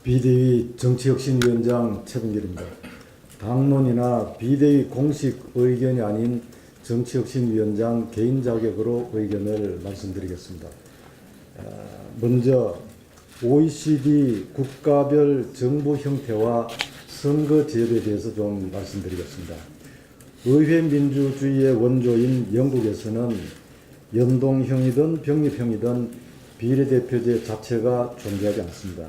비대위 정치혁신위원장 최범길입니다. 당론이나 비대위 공식 의견이 아닌 정치혁신위원장 개인 자격으로 의견을 말씀드리겠습니다. 먼저 OECD 국가별 정부 형태와 선거 제도에 대해서 좀 말씀드리겠습니다. 의회 민주주의의 원조인 영국에서는 연동형이든 병립형이든 비례대표제 자체가 존재하지 않습니다.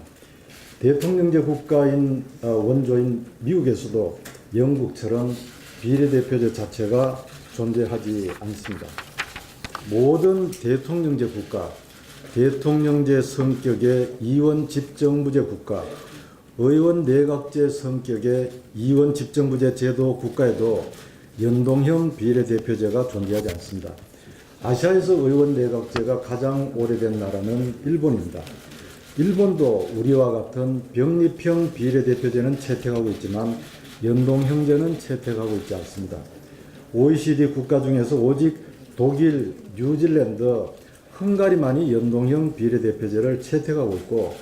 대통령제 국가인 원조인 미국에서도 영국처럼 비례대표제 자체가 존재하지 않습니다. 모든 대통령제 국가, 대통령제 성격의 이원 집정부제 국가, 의원 내각제 성격의 이원 집정부제 제도 국가에도 연동형 비례대표제가 존재하지 않습니다. 아시아에서 의원 내각제가 가장 오래된 나라는 일본입니다. 일본도 우리와 같은 병립형 비례대표제는 채택하고 있지만 연동형제는 채택하고 있지 않습니다. OECD 국가 중에서 오직 독일, 뉴질랜드, 헝가리만이 연동형 비례대표제를 채택하고 있고,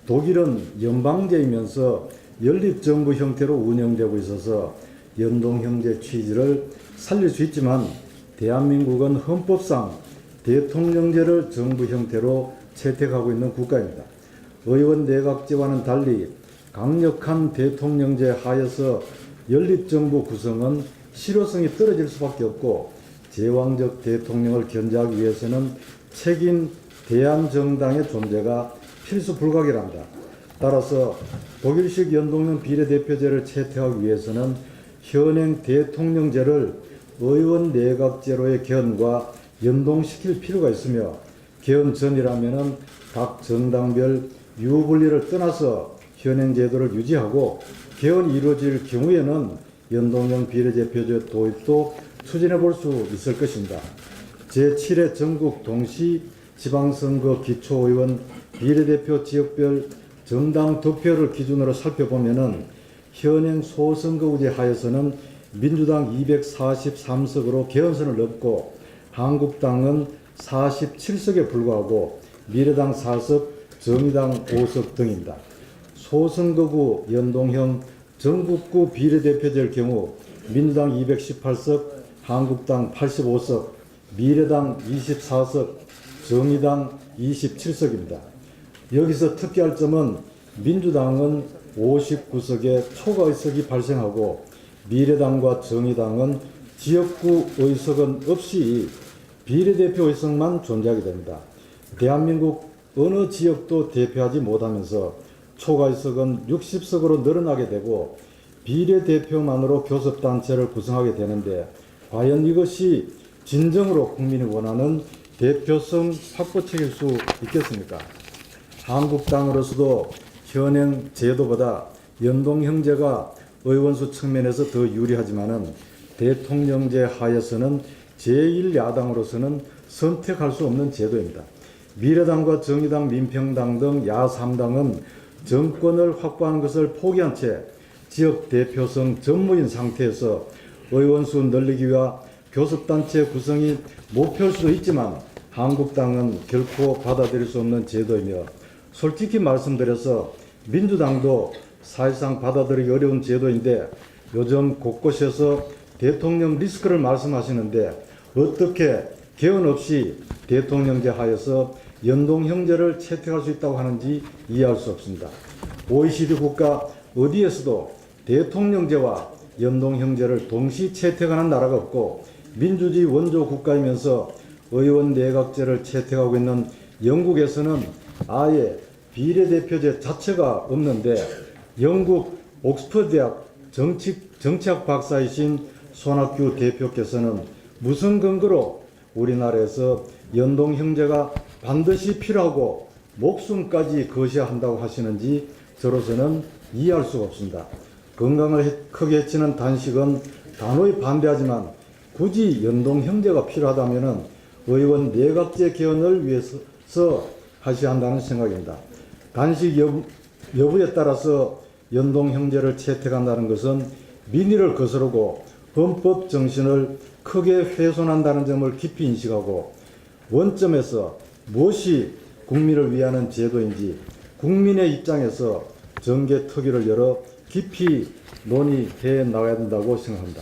독일은 연방제이면서 연립정부 형태로 운영되고 있어서 연동형제 취지를 살릴 수 있지만, 대한민국은 헌법상 대통령제를 정부 형태로 채택하고 있는 국가입니다. 의원 내각제와는 달리 강력한 대통령제 하에서 연립정부 구성은 실효성이 떨어질 수밖에 없고, 제왕적 대통령을 견제하기 위해서는 책임 대안정당의 존재가 필수 불가결합니다. 따라서 독일식 연동형 비례대표제를 채택하기 위해서는 현행 대통령제를 의원 내각제로의 개헌과 연동시킬 필요가 있으며, 개헌 전이라면은 각 정당별 유분리를 떠나서 현행 제도를 유지하고, 개헌이 이루어질 경우에는 연동형 비례대표제 도입도 추진해 볼 수 있을 것입니다. 제7회 전국 동시 지방선거 기초의원 비례대표 지역별 정당 득표를 기준으로 살펴보면은 현행 소선거구제 하에서는 민주당 243석으로 개헌선을 넘고, 한국당은 47석에 불과하고 미래당 4석, 정의당 5석 등입니다. 소선거구 연동형 전국구 비례대표제의 경우 민주당 218석, 한국당 85석, 미래당 24석, 정의당 27석입니다. 여기서 특이할 점은 민주당은 59석의 초과 의석이 발생하고, 미래당과 정의당은 지역구 의석은 없이 비례대표 의석만 존재하게 됩니다. 대한민국 어느 지역도 대표하지 못하면서 초과 의석은 60석으로 늘어나게 되고, 비례대표만으로 교섭단체를 구성하게 되는데, 과연 이것이 진정으로 국민이 원하는 대표성 확보책일 수 있겠습니까? 한국당으로서도 현행 제도보다 연동형제가 의원수 측면에서 더 유리하지만은 대통령제 하에서는 제1야당으로서는 선택할 수 없는 제도입니다. 미래당과 정의당, 민평당 등 야3당은 정권을 확보하는 것을 포기한 채 지역 대표성 전무인 상태에서 의원수 늘리기 위한 교섭단체 구성이 목표일 수도 있지만, 한국당은 결코 받아들일 수 없는 제도이며, 솔직히 말씀드려서 민주당도 사실상 받아들이기 어려운 제도인데, 요즘 곳곳에서 대통령 리스크를 말씀하시는데 어떻게 개헌 없이 대통령제 하에서 연동형제를 채택할 수 있다고 하는지 이해할 수 없습니다. OECD 국가 어디에서도 대통령제와 연동형제를 동시 채택하는 나라가 없고, 민주주의 원조 국가이면서 의원 내각제를 채택하고 있는 영국에서는 아예 비례대표제 자체가 없는데, 영국 옥스퍼드 대학 정치학 박사이신 손학규 대표께서는 무슨 근거로 우리나라에서 연동형제가 반드시 필요하고 목숨까지 거셔야 한다고 하시는지 저로서는 이해할 수가 없습니다. 건강을 크게 해치는 단식은 단호히 반대하지만, 굳이 연동형제가 필요하다면 의원 내각제 개헌을 위해서 하셔야 한다는 생각입니다. 단식 여부에 따라서 연동형제를 채택한다는 것은 민의를 거스르고 헌법 정신을 크게 훼손한다는 점을 깊이 인식하고, 원점에서 무엇이 국민을 위하는 제도인지 국민의 입장에서 정개특위를 열어 깊이 논의해 나가야 된다고 생각합니다.